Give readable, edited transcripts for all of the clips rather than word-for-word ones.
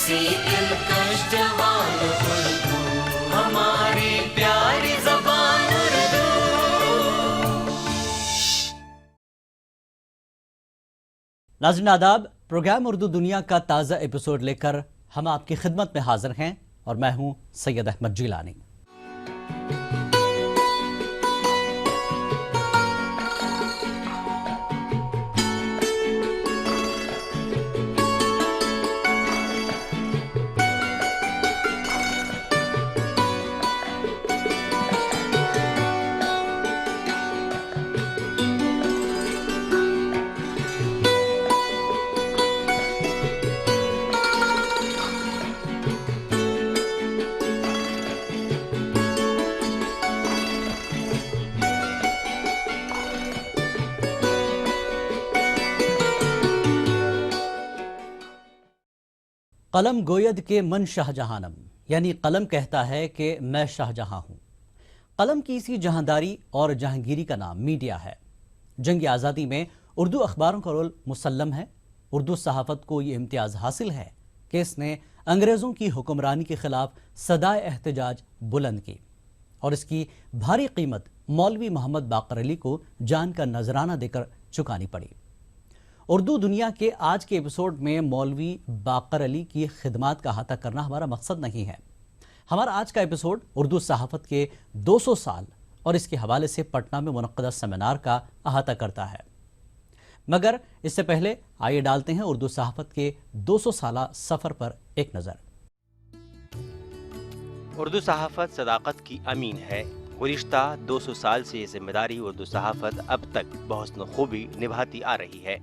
سی دلکش جوان اردو، ہماری پیاری زبان اردو۔ ناظرین آداب، پروگرام اردو دنیا کا تازہ ایپیسوڈ لے کر ہم آپ کی خدمت میں حاضر ہیں اور میں ہوں سید احمد جیلانی۔ قلم گوید کہ من شاہ جہانم، یعنی قلم کہتا ہے کہ میں شاہ جہاں ہوں۔ قلم کی اسی جہانداری اور جہانگیری کا نام میڈیا ہے۔ جنگ آزادی میں اردو اخباروں کا رول مسلم ہے۔ اردو صحافت کو یہ امتیاز حاصل ہے کہ اس نے انگریزوں کی حکمرانی کے خلاف صدائے احتجاج بلند کی، اور اس کی بھاری قیمت مولوی محمد باقر علی کو جان کا نذرانہ دے کر چکانی پڑی۔ اردو دنیا کے آج کے ایپیسوڈ میں مولوی باقر علی کی خدمات کا احاطہ کرنا ہمارا مقصد نہیں ہے۔ ہمارا آج کا ایپیسوڈ اردو صحافت کے 200 سال اور اس کے حوالے سے پٹنہ میں منعقدہ سیمینار کا احاطہ کرتا ہے۔ مگر اس سے پہلے آئیے ڈالتے ہیں اردو صحافت کے 200 سالہ سفر پر ایک نظر۔ اردو صحافت صداقت کی امین ہے۔ گزشتہ 200 سال سے یہ ذمہ داری اردو صحافت اب تک بحسن خوبی نبھاتی آ رہی ہے۔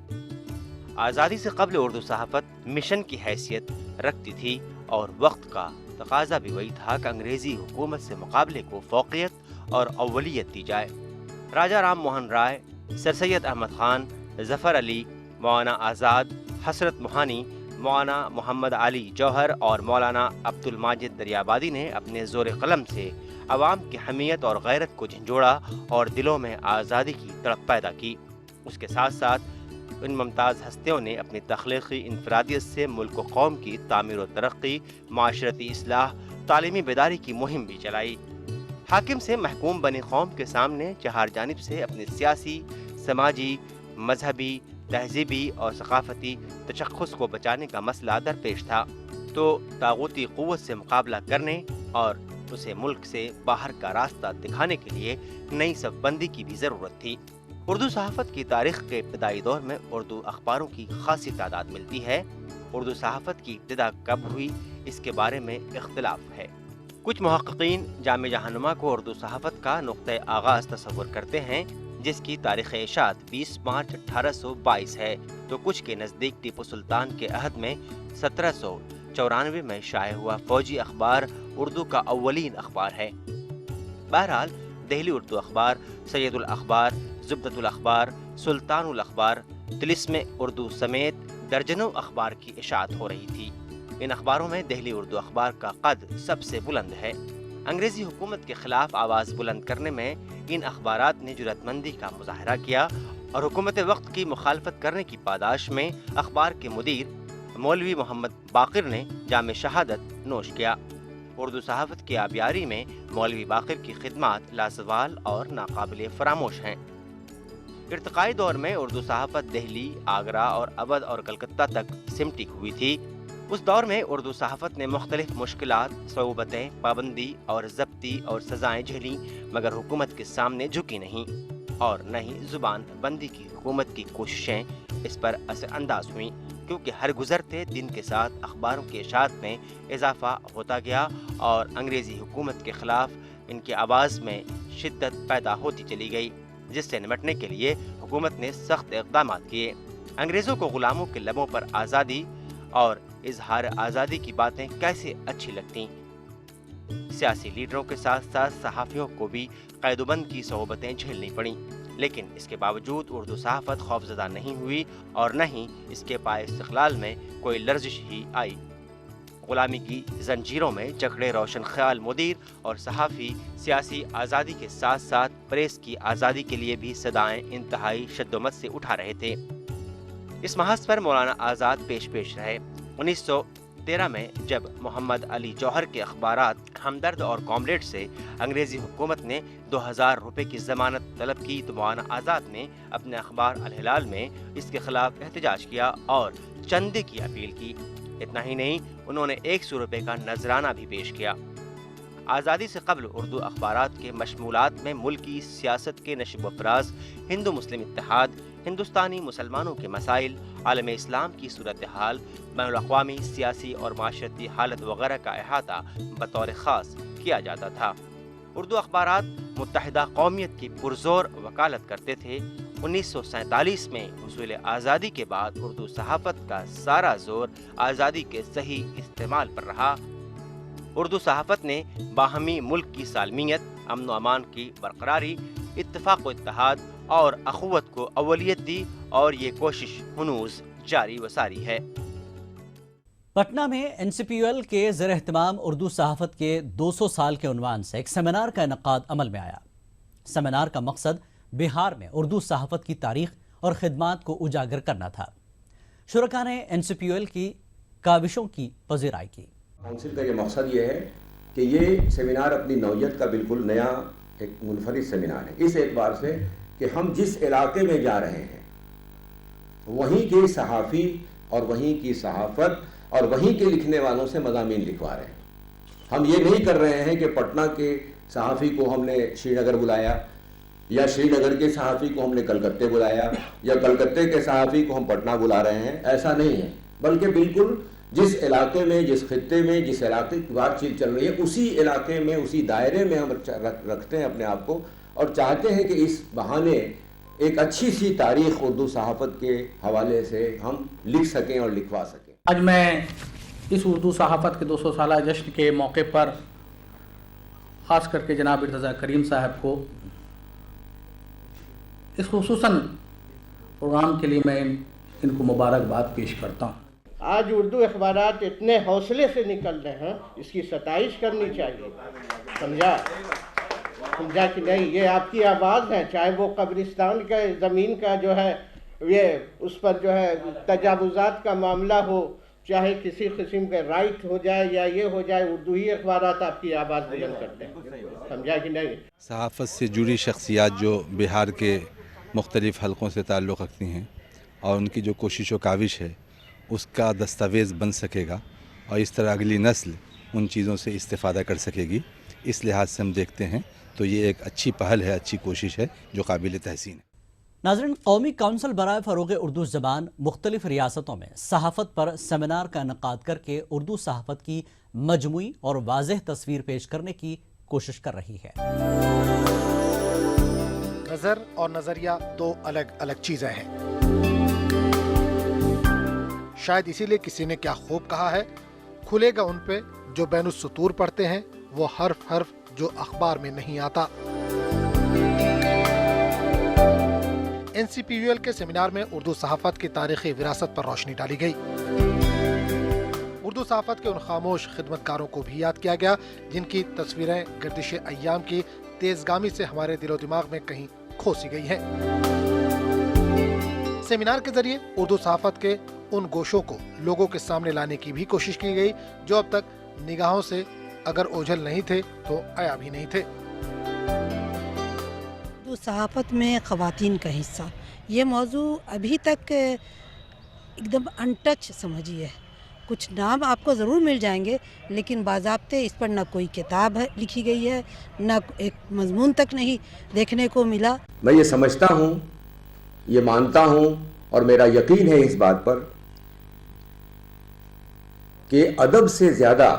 آزادی سے قبل اردو صحافت مشن کی حیثیت رکھتی تھی، اور وقت کا تقاضا بھی وہی تھا کہ انگریزی حکومت سے مقابلے کو فوقیت اور اولیت دی جائے۔ راجہ رام موہن رائے، سر سید احمد خان، ظفر علی، مولانا آزاد، حسرت موہانی، مولانا محمد علی جوہر اور مولانا عبد الماجد دریابادی نے اپنے زور قلم سے عوام کی حمیت اور غیرت کو جھنجھوڑا اور دلوں میں آزادی کی تڑپ پیدا کی۔ اس کے ساتھ ساتھ ان ممتاز ہستیوں نے اپنی تخلیقی انفرادیت سے ملک و قوم کی تعمیر و ترقی، معاشرتی اصلاح، تعلیمی بیداری کی مہم بھی چلائی۔ حاکم سے محکوم بنی قوم کے سامنے چہار جانب سے اپنے سیاسی، سماجی، مذہبی، تہذیبی اور ثقافتی تشخص کو بچانے کا مسئلہ درپیش تھا، تو طاغوتی قوت سے مقابلہ کرنے اور اسے ملک سے باہر کا راستہ دکھانے کے لیے نئی صف بندی کی بھی ضرورت تھی۔ اردو صحافت کی تاریخ کے ابتدائی دور میں اردو اخباروں کی خاصی تعداد ملتی ہے۔ اردو صحافت کی ابتدا کب ہوئی، اس کے بارے میں اختلاف ہے۔ کچھ محققین جامع جہانما کو اردو صحافت کا نقطۂ آغاز تصور کرتے ہیں، جس کی تاریخ اشاعت 20 مارچ 1822 ہے، تو کچھ کے نزدیک ٹیپو سلطان کے عہد میں 1794 میں شائع ہوا فوجی اخبار اردو کا اولین اخبار ہے۔ بہرحال دہلی اردو اخبار، سید الاخبار، زبدۃ الاخبار، سلطان الاخبار، طلسم اردو سمیت درجنوں اخبار کی اشاعت ہو رہی تھی۔ ان اخباروں میں دہلی اردو اخبار کا قد سب سے بلند ہے۔ انگریزی حکومت کے خلاف آواز بلند کرنے میں ان اخبارات نے جرأت مندی کا مظاہرہ کیا، اور حکومت وقت کی مخالفت کرنے کی پاداش میں اخبار کے مدیر مولوی محمد باقر نے جام شہادت نوش کیا۔ اردو صحافت کی آبیاری میں مولوی باقر کی خدمات لازوال اور ناقابل فراموش ہیں۔ ارتقائی دور میں اردو صحافت دہلی، آگرہ اور اودھ اور کلکتہ تک سمٹی ہوئی تھی۔ اس دور میں اردو صحافت نے مختلف مشکلات، صعوبتیں، پابندی اور ضبطی اور سزائیں جھیلیں، مگر حکومت کے سامنے جھکی نہیں، اور نہ ہی زبان بندی کی حکومت کی کوششیں اس پر اثر انداز ہوئیں، کیونکہ ہر گزرتے دن کے ساتھ اخباروں کی اشاعت میں اضافہ ہوتا گیا اور انگریزی حکومت کے خلاف ان کی آواز میں شدت پیدا ہوتی چلی گئی، جس سے نمٹنے کے لیے حکومت نے سخت اقدامات کیے۔ انگریزوں کو غلاموں کے لبوں پر آزادی اور اظہار آزادی کی باتیں کیسے اچھی لگتیں۔ سیاسی لیڈروں کے ساتھ ساتھ صحافیوں کو بھی قید و بند کی صعوبتیں جھیلنی پڑیں، لیکن اس کے باوجود اردو صحافت خوفزدہ نہیں ہوئی اور نہ ہی اس کے پائے استقلال میں کوئی لرزش ہی آئی۔ غلامی کی زنجیروں میں جکڑے روشن خیال مدیر اور صحافی سیاسی آزادی کے ساتھ ساتھ پریس کی آزادی کے لیے بھی صدائیں انتہائی شدت سے اٹھا رہے تھے۔ اس محاذ پر مولانا آزاد پیش رہے۔ 1900 2013 میں جب محمد علی جوہر کے اخبارات ہمدرد اور کامریڈ سے انگریزی حکومت نے 2000 روپے کی ضمانت طلب کی تو مولانا آزاد نے اپنے اخبار الہلال میں اس کے خلاف احتجاج کیا اور چندے کی اپیل کی۔ اتنا ہی نہیں، انہوں نے 100 روپے کا نذرانہ بھی پیش کیا۔ آزادی سے قبل اردو اخبارات کے مشمولات میں ملکی سیاست کے نشو و فراز، ہندو مسلم اتحاد، ہندوستانی مسلمانوں کے مسائل، عالم اسلام کی صورتحال، بین الاقوامی سیاسی اور معاشرتی حالت وغیرہ کا احاطہ بطور خاص کیا جاتا تھا۔ اردو اخبارات متحدہ قومیت کی پرزور وکالت کرتے تھے۔ 1947 میں حصول آزادی کے بعد اردو صحافت کا سارا زور آزادی کے صحیح استعمال پر رہا۔ اردو صحافت نے باہمی ملک کی سالمیت، امن و امان کی برقراری، اتفاق و اتحاد اور اخوت کو اولیت دی اور یہ کوشش ہنوز جاری و ساری ہے۔ پٹنہ میں NCPUL کے زیر اہتمام اردو صحافت کے 200 سال کے عنوان سے ایک سیمینار کا انعقاد عمل میں آیا۔ سیمینار کا مقصد بہار میں اردو صحافت کی تاریخ اور خدمات کو اجاگر کرنا تھا۔ شرکاء نے NCPUL کی کاوشوں کی پذیرائی کی۔ کونسل کا یہ مقصد یہ ہے کہ یہ سیمینار اپنی نوعیت کا بالکل نیا ایک منفرد سیمینار ہے، اس اعتبار سے کہ ہم جس علاقے میں جا رہے ہیں وہیں کے صحافی اور وہیں کی صحافت اور وہیں کے لکھنے والوں سے مضامین لکھوا رہے ہیں۔ ہم یہ نہیں کر رہے ہیں کہ پٹنہ کے صحافی کو ہم نے شری نگر بلایا یا شری نگر کے صحافی کو ہم نے کلکتے بلایا یا کلکتے کے صحافی کو ہم پٹنہ بلا رہے ہیں، ایسا نہیں ہے، بلکہ بالکل جس علاقے میں، جس خطے میں، جس علاقے کی بات چیت چل رہی ہے اسی علاقے میں، اسی دائرے میں ہم رکھتے ہیں اپنے آپ کو اور چاہتے ہیں کہ اس بہانے ایک اچھی سی تاریخ اردو صحافت کے حوالے سے ہم لکھ سکیں اور لکھوا سکیں۔ آج میں اس اردو صحافت کے 200 سالہ جشن کے موقع پر خاص کر کے جناب ارتضیٰ کریم صاحب کو اس خصوصاً پروگرام کے لیے میں ان کو مبارکباد پیش کرتا ہوں۔ آج اردو اخبارات اتنے حوصلے سے نکل رہے ہیں، اس کی ستائش کرنی چاہیے، سمجھا کہ نہیں؟ یہ آپ کی آواز ہے، چاہے وہ قبرستان کا زمین کا جو ہے یہ اس پر جو ہے تجاوزات کا معاملہ ہو، چاہے کسی قسم کے رائٹ ہو جائے یا یہ ہو جائے، اردو ہی اخبارات آپ کی آواز بلند کرتے ہیں، سمجھا کہ نہیں؟ صحافت سے جڑی شخصیات جو بہار کے مختلف حلقوں سے تعلق رکھتی ہیں اور ان کی جو کوشش و کاوش ہے اس کا دستاویز بن سکے گا اور اس طرح اگلی نسل ان چیزوں سے استفادہ کر سکے گی۔ اس لحاظ سے ہم دیکھتے ہیں تو یہ ایک اچھی پہل ہے، اچھی کوشش ہے جو قابل تحسین ہے۔ ناظرین، قومی کونسل برائے فروغ اردو زبان مختلف ریاستوں میں صحافت پر سیمینار کا انعقاد کر کے اردو صحافت کی مجموعی اور واضح تصویر پیش کرنے کی کوشش کر رہی ہے۔ نظر اور نظریہ دو الگ الگ چیزیں ہیں، شاید اسی لیے کسی نے کیا خوب کہا ہے، کھلے گا ان پہ جو بین السطور پڑھتے ہیں وہ حرف حرف جو اخبار میں نہیں آتا۔ NCPUL کے سیمینار میں اردو صحافت کی تاریخی وراثت پر روشنی ڈالی گئی۔ اردو صحافت کے ان خاموش خدمتکاروں کو بھی یاد کیا گیا جن کی تصویریں گردش ایام کی تیزگامی سے ہمارے دل و دماغ میں کہیں کھو سی گئی ہیں۔ سیمینار کے ذریعے اردو صحافت کے ان گوشوں کو لوگوں کے سامنے لانے کی بھی کوشش کی گئی جو اب تک نگاہوں سے اگر اوجھل نہیں تھے تو عیاں بھی نہیں تھے۔ اردو صحافت میں خواتین کا حصہ، یہ موضوع ابھی تک ایک دم ان ٹچ سمجھیے، کچھ نام آپ کو ضرور مل جائیں گے لیکن باضابطے اس پر نہ کوئی کتاب لکھی گئی ہے، نہ ایک مضمون تک نہیں دیکھنے کو ملا۔ میں یہ سمجھتا ہوں، یہ مانتا ہوں اور میرا یقین ہے اس بات پر کہ ادب سے زیادہ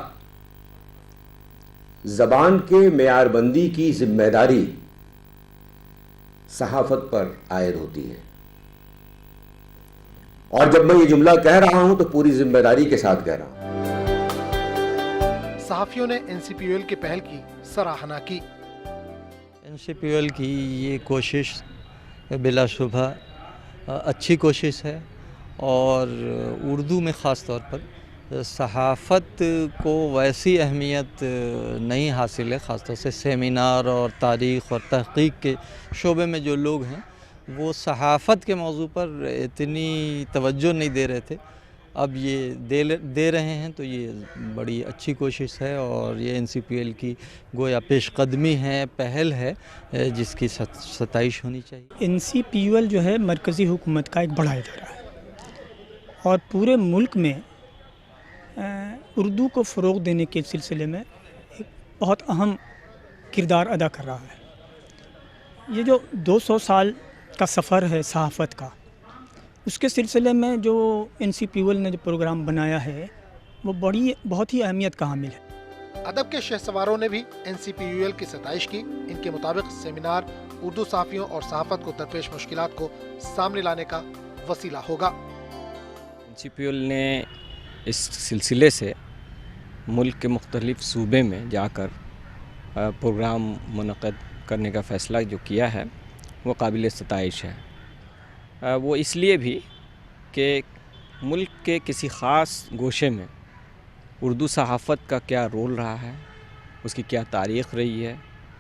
زبان کے معیار بندی کی ذمہ داری صحافت پر عائد ہوتی ہے، اور جب میں یہ جملہ کہہ رہا ہوں تو پوری ذمہ داری کے ساتھ کہہ رہا ہوں۔ صحافیوں نے NCPUL کی پہل کی سراہنا کی۔ NCPUL کی یہ کوشش بلا شبہ اچھی کوشش ہے اور اردو میں خاص طور پر صحافت کو ویسی اہمیت نہیں حاصل ہے، خاص طور سے سیمینار اور تاریخ اور تحقیق کے شعبے میں جو لوگ ہیں وہ صحافت کے موضوع پر اتنی توجہ نہیں دے رہے تھے اب یہ دے رہے ہیں تو یہ بڑی اچھی کوشش ہے، اور یہ NCPL کی گویا پیش قدمی ہے، پہل ہے جس کی ستائش ہونی چاہیے۔ NCPL جو ہے مرکزی حکومت کا ایک بڑا ادارہ ہے اور پورے ملک میں اردو کو فروغ دینے کے سلسلے میں ایک بہت اہم کردار ادا کر رہا ہے۔ یہ جو 200 سال کا سفر ہے صحافت کا، اس کے سلسلے میں جو NCPL نے جو پروگرام بنایا ہے وہ بہت ہی اہمیت کا حامل ہے۔ ادب کے شہ سواروں نے بھی NCPL کی ستائش کی۔ ان کے مطابق سیمینار اردو صحافیوں اور صحافت کو درپیش مشکلات کو سامنے لانے کا وسیلہ ہوگا۔ NCPL نے اس سلسلے سے ملک کے مختلف صوبے میں جا کر پروگرام منعقد کرنے کا فیصلہ جو کیا ہے وہ قابل ستائش ہے۔ وہ اس لیے بھی کہ ملک کے کسی خاص گوشے میں اردو صحافت کا کیا رول رہا ہے، اس کی کیا تاریخ رہی ہے،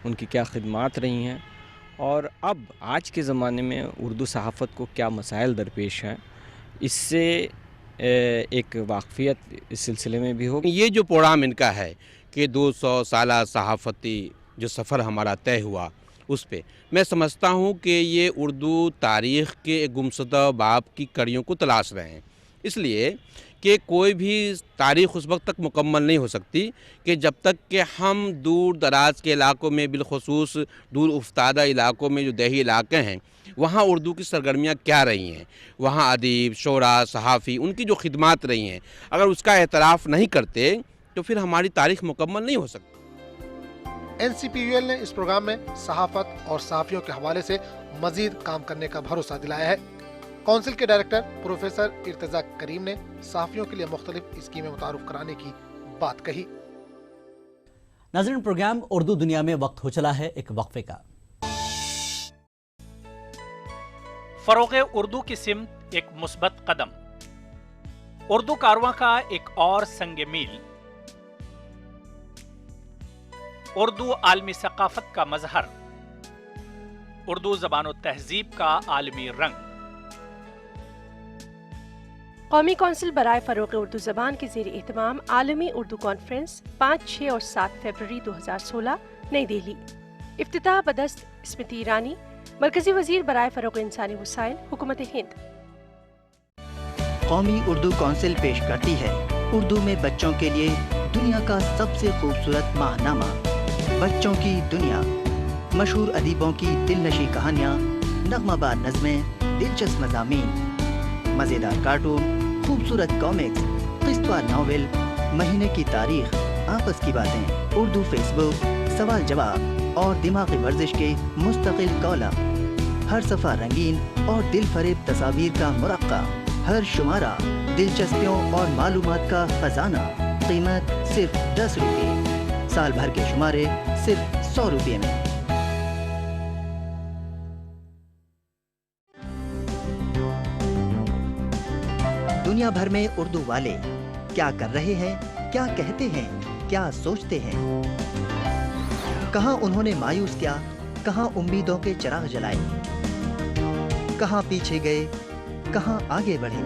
ان کی کیا خدمات رہی ہیں، اور اب آج کے زمانے میں اردو صحافت کو کیا مسائل درپیش ہیں، اس سے ایک واقفیت اس سلسلے میں بھی ہوگی۔ یہ جو پروگرام ان کا ہے کہ 200 سالہ صحافتی جو سفر ہمارا طے ہوا، اس پہ میں سمجھتا ہوں کہ یہ اردو تاریخ کے گمشدہ باب کی کڑیوں کو تلاش رہے ہیں، اس لیے کہ کوئی بھی تاریخ اس وقت تک مکمل نہیں ہو سکتی کہ جب تک کہ ہم دور دراز کے علاقوں میں، بالخصوص دور افتادہ علاقوں میں جو دیہی علاقے ہیں، وہاں اردو کی سرگرمیاں کیا رہی ہیں، وہاں ادیب، شعراء، صحافی، ان کی جو خدمات رہی ہیں، اگر اس کا اعتراف نہیں کرتے تو پھر ہماری تاریخ مکمل نہیں ہو سکتی۔ NCPL نے اس پروگرام میں صحافت اور صحافیوں کے حوالے سے مزید کام کرنے کا بھروسہ دلایا ہے۔ کونسل کے ڈائریکٹر پروفیسر ارتضیٰ کریم نے صحافیوں کے لیے مختلف اسکیمیں متعارف کرانے کی بات کہی۔ ناظرین، پروگرام اردو دنیا میں وقت ہو چلا ہے ایک وقفے کا۔ فروغ اردو کی سمت ایک مثبت قدم، اردو کارواں کا ایک اور سنگ میل، اردو عالمی ثقافت کا مظہر، اردو زبان و تہذیب کا عالمی رنگ۔ قومی کونسل برائے فروغ اردو زبان کے زیر اہتمام عالمی اردو کانفرنس 5، 6 اور 7 فروری 2016 نئی دہلی۔ افتتاح بدست اسمرتی ایرانی، مرکزی وزیر برائے فروغ انسانی وسائل، حکومت ہند۔ قومی اردو کونسل پیش کرتی ہے اردو میں بچوں کے لیے دنیا کا سب سے خوبصورت ماہنامہ بچوں کی دنیا، مشہور ادیبوں کی دلنشیں کہانیاں، نغمہ بار نظمیں، دلچسپ مضامین، مزیدار کارٹون، خوبصورت کامکس، قسط وار ناول، مہینے کی تاریخ، آپس کی باتیں، اردو فیس بک، سوال جواب اور دماغی ورزش کے مستقل کالم، ہر صفحہ رنگین اور دل فریب تصاویر کا مرقع، ہر شمارہ دلچسپیوں اور معلومات کا خزانہ، قیمت صرف 10 روپے، سال بھر کے شمارے صرف 100 روپے میں۔ دنیا بھر میں اردو والے کیا کر رہے ہیں، کیا کہتے ہیں، کیا سوچتے ہیں، کہاں انہوں نے مایوس کیا، کہاں امیدوں کے چراغ جلائے، کہاں پیچھے گئے، کہاں آگے بڑھے،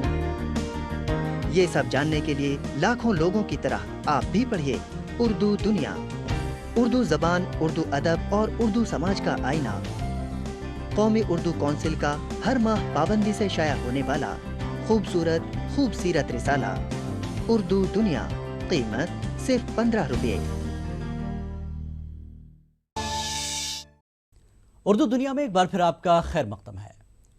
یہ سب جاننے کے لیے لاکھوں لوگوں کی طرح آپ بھی پڑھیے اردو دنیا، اردو زبان، اردو ادب اور اردو سماج کا آئینہ۔ قومی اردو کونسل کا ہر ماہ پابندی سے شائع ہونے والا خوبصورت خوب سیرت رسالہ اردو دنیا، قیمت صرف 15 روپے۔ اردو دنیا میں ایک بار پھر آپ کا خیر مقدم ہے۔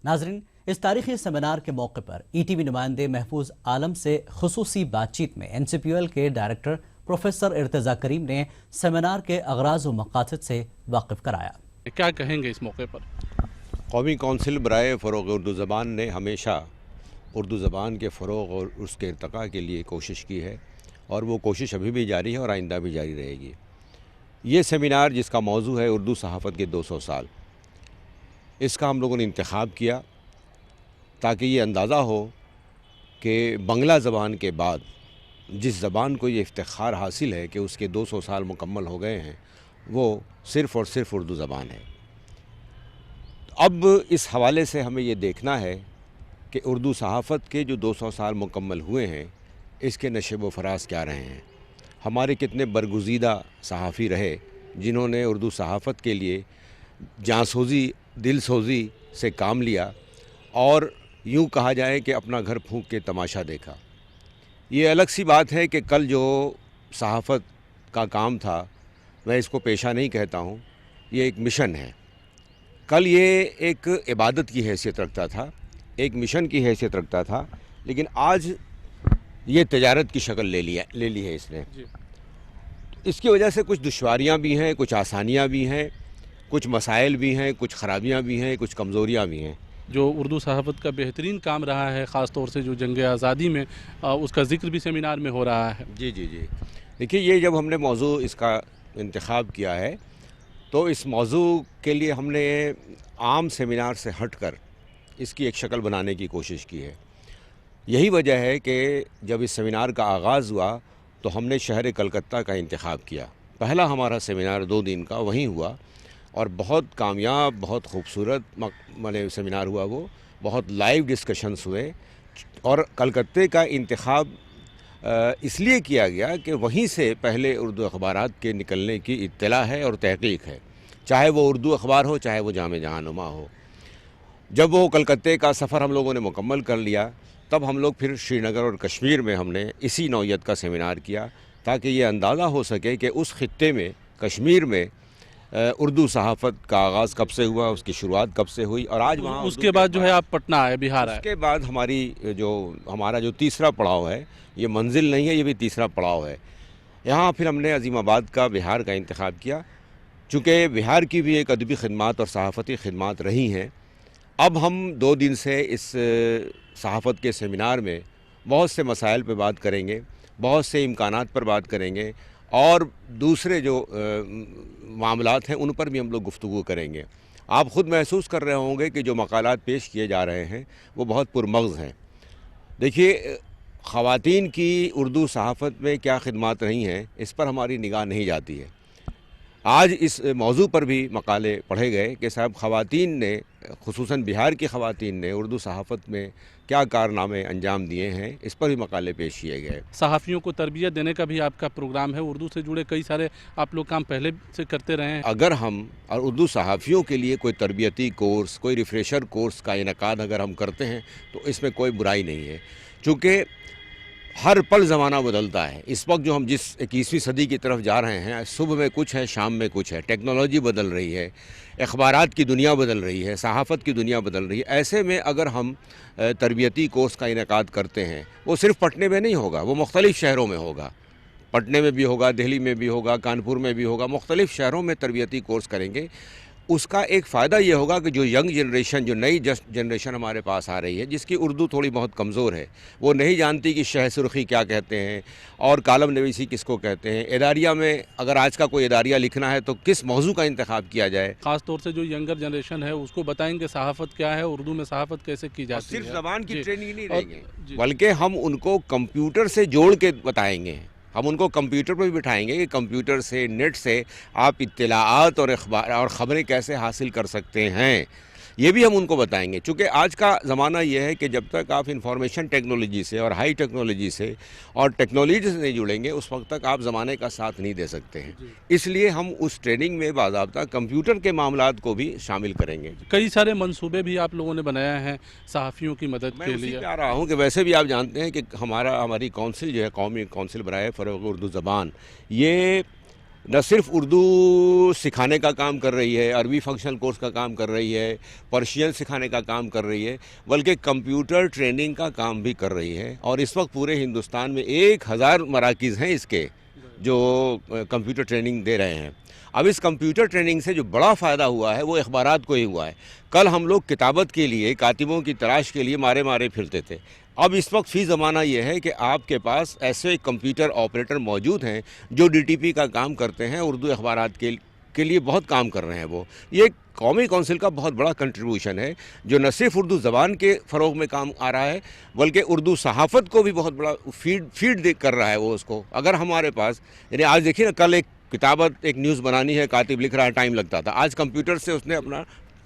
ناظرین، اس تاریخی سیمینار کے موقع پر ETV نمائندے محفوظ عالم سے خصوصی بات چیت میں NCPL کے ڈائریکٹر پروفیسر ارتضیٰ کریم نے سیمینار کے اغراض و مقاصد سے واقف کرایا۔ کیا کہیں گے اس موقع پر؟ قومی کونسل برائے فروغ اردو زبان نے ہمیشہ اردو زبان کے فروغ اور اس کے ارتقاء کے لیے کوشش کی ہے، اور وہ کوشش ابھی بھی جاری ہے اور آئندہ بھی جاری رہے گی۔ یہ سیمینار جس کا موضوع ہے اردو صحافت کے 200 سال، اس کا ہم لوگوں نے انتخاب کیا تاکہ یہ اندازہ ہو کہ بنگلہ زبان کے بعد جس زبان کو یہ افتخار حاصل ہے کہ اس کے 200 سال مکمل ہو گئے ہیں، وہ صرف اور صرف اردو زبان ہے۔ اب اس حوالے سے ہمیں یہ دیکھنا ہے کہ اردو صحافت کے جو 200 سال مکمل ہوئے ہیں اس کے نشیب و فراز کیا رہے ہیں. ہمارے کتنے برگزیدہ صحافی رہے جنہوں نے اردو صحافت کے لیے جاں سوزی دل سوزی سے کام لیا اور یوں کہا جائے کہ اپنا گھر پھونک کے تماشا دیکھا. یہ الگ سی بات ہے کہ کل جو صحافت کا کام تھا میں اس کو پیشہ نہیں کہتا ہوں, یہ ایک مشن ہے. کل یہ ایک عبادت کی حیثیت رکھتا تھا, ایک مشن کی حیثیت رکھتا تھا, لیکن آج یہ تجارت کی شکل لے لی ہے اس نے. اس کی وجہ سے کچھ دشواریاں بھی ہیں, کچھ آسانیاں بھی ہیں, کچھ مسائل بھی ہیں, کچھ خرابیاں بھی ہیں, کچھ کمزوریاں بھی ہیں. جو اردو صحافت کا بہترین کام رہا ہے, خاص طور سے جو جنگ آزادی میں اس کا ذکر بھی سیمینار میں ہو رہا ہے. جی جی جی دیکھیے, یہ جب ہم نے موضوع اس کا انتخاب کیا ہے تو اس موضوع کے لیے ہم نے عام سیمینار سے ہٹ کر اس کی ایک شکل بنانے کی کوشش کی ہے. یہی وجہ ہے کہ جب اس سیمینار کا آغاز ہوا تو ہم نے شہر کلکتہ کا انتخاب کیا. پہلا ہمارا سیمینار 2 دن کا وہیں ہوا اور بہت کامیاب, بہت خوبصورت سیمینار ہوا. وہ بہت لائیو ڈسکشنز ہوئے اور کلکتہ کا انتخاب اس لیے کیا گیا کہ وہیں سے پہلے اردو اخبارات کے نکلنے کی اطلاع ہے اور تحقیق ہے, چاہے وہ اردو اخبار ہو چاہے وہ جامع جہانما ہو. جب وہ کلکتہ کا سفر ہم لوگوں نے مکمل کر لیا تب ہم لوگ پھر سری نگر اور کشمیر میں ہم نے اسی نوعیت کا سیمینار کیا تاکہ یہ اندازہ ہو سکے کہ اس خطے میں, کشمیر میں اردو صحافت کا آغاز کب سے ہوا, اس کی شروعات کب سے ہوئی. اور آج وہاں اس کے بعد جو ہے آپ پٹنہ آئے, بہار آئے. اس کے بعد ہمارا جو تیسرا پڑاؤ ہے, یہ منزل نہیں ہے, یہ بھی تیسرا پڑاؤ ہے. یہاں پھر ہم نے عظیم آباد کا, بہار کا انتخاب کیا. چونکہ بہار کی بھی ایک ادبی خدمات اور صحافتی خدمات رہی ہیں. اب ہم 2 دن سے اس صحافت کے سیمینار میں بہت سے مسائل پہ بات کریں گے, بہت سے امکانات پر بات کریں گے اور دوسرے جو معاملات ہیں ان پر بھی ہم لوگ گفتگو کریں گے. آپ خود محسوس کر رہے ہوں گے کہ جو مقالات پیش کیے جا رہے ہیں وہ بہت پرمغز ہیں. دیکھیے, خواتین کی اردو صحافت میں کیا خدمات رہی ہیں اس پر ہماری نگاہ نہیں جاتی ہے. آج اس موضوع پر بھی مقالے پڑھے گئے کہ صاحب خواتین نے, خصوصاً بہار کی خواتین نے اردو صحافت میں کیا کارنامے انجام دیے ہیں, اس پر بھی مقالے پیش کیے گئے. صحافیوں کو تربیت دینے کا بھی آپ کا پروگرام ہے, اردو سے جڑے کئی سارے آپ لوگ کام پہلے سے کرتے رہے ہیں. اگر ہم اور اردو صحافیوں کے لیے کوئی تربیتی کورس, کوئی ریفریشر کورس کا انعقاد اگر ہم کرتے ہیں تو اس میں کوئی برائی نہیں ہے, چونکہ ہر پل زمانہ بدلتا ہے. اس وقت جو ہم جس 21ویں صدی کی طرف جا رہے ہیں, صبح میں کچھ ہے, شام میں کچھ ہے. ٹیکنالوجی بدل رہی ہے, اخبارات کی دنیا بدل رہی ہے, صحافت کی دنیا بدل رہی ہے. ایسے میں اگر ہم تربیتی کورس کا انعقاد کرتے ہیں, وہ صرف پٹنے میں نہیں ہوگا, وہ مختلف شہروں میں ہوگا. پٹنے میں بھی ہوگا, دہلی میں بھی ہوگا, کانپور میں بھی ہوگا, مختلف شہروں میں تربیتی کورس کریں گے. اس کا ایک فائدہ یہ ہوگا کہ جو ینگ جنریشن, جو نئی جنریشن ہمارے پاس آ رہی ہے, جس کی اردو تھوڑی بہت کمزور ہے, وہ نہیں جانتی کہ شہ سرخی کیا کہتے ہیں اور کالم نویسی کس کو کہتے ہیں. اداریہ میں اگر آج کا کوئی اداریہ لکھنا ہے تو کس موضوع کا انتخاب کیا جائے. خاص طور سے جو ینگر جنریشن ہے اس کو بتائیں کہ صحافت کیا ہے, اردو میں صحافت کیسے کی جاتی ہے. صرف زبان کی ٹریننگ نہیں دیں گے, بلکہ ہم ان کو کمپیوٹر سے جوڑ کے بتائیں گے. ہم ان کو کمپیوٹر پر بھی بٹھائیں گے کہ کمپیوٹر سے, نیٹ سے آپ اطلاعات اور اخبار اور خبریں کیسے حاصل کر سکتے ہیں, یہ بھی ہم ان کو بتائیں گے. چونکہ آج کا زمانہ یہ ہے کہ جب تک آپ انفارمیشن ٹیکنالوجی سے اور ہائی ٹیکنالوجی سے اور ٹیکنالوجی سے نہیں جڑیں گے, اس وقت تک آپ زمانے کا ساتھ نہیں دے سکتے ہیں. اس لیے ہم اس ٹریننگ میں باضابطہ کمپیوٹر کے معاملات کو بھی شامل کریں گے. کئی سارے منصوبے بھی آپ لوگوں نے بنایا ہیں صحافیوں کی مدد کے لیے. میں اسی پہ آ رہا ہوں کہ ویسے بھی آپ جانتے ہیں کہ ہماری کونسل جو ہے, قومی کونسل برائے فروغ اردو زبان, یہ نہ صرف اردو سکھانے کا کام کر رہی ہے, عربی فنکشنل کورس کا کام کر رہی ہے, پرشین سکھانے کا کام کر رہی ہے, بلکہ کمپیوٹر ٹریننگ کا کام بھی کر رہی ہے. اور اس وقت پورے ہندوستان میں 1000 مراکز ہیں اس کے جو کمپیوٹر ٹریننگ دے رہے ہیں. اب اس کمپیوٹر ٹریننگ سے جو بڑا فائدہ ہوا ہے وہ اخبارات کو ہی ہوا ہے. کل ہم لوگ کتابت کے لیے, کاتبوں کی تلاش کے لیے مارے پھرتے تھے. اب اس وقت فی زمانہ یہ ہے کہ آپ کے پاس ایسے کمپیوٹر آپریٹر موجود ہیں جو ڈی ٹی پی کا کام کرتے ہیں, اردو اخبارات کے لیے بہت کام کر رہے ہیں. وہ یہ قومی کونسل کا بہت بڑا کنٹریبیوشن ہے جو نہ صرف اردو زبان کے فروغ میں کام آ رہا ہے بلکہ اردو صحافت کو بھی بہت بڑا فیڈ کر رہا ہے وہ اس کو. اگر ہمارے پاس, یعنی آج دیکھیے نا, کل ایک کتابت, ایک نیوز بنانی ہے, کاتب لکھ رہا ہے, ٹائم لگتا تھا. آج کمپیوٹر سے اس نے اپنا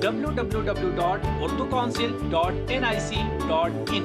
www.urducouncil.nic.in।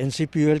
NCPOL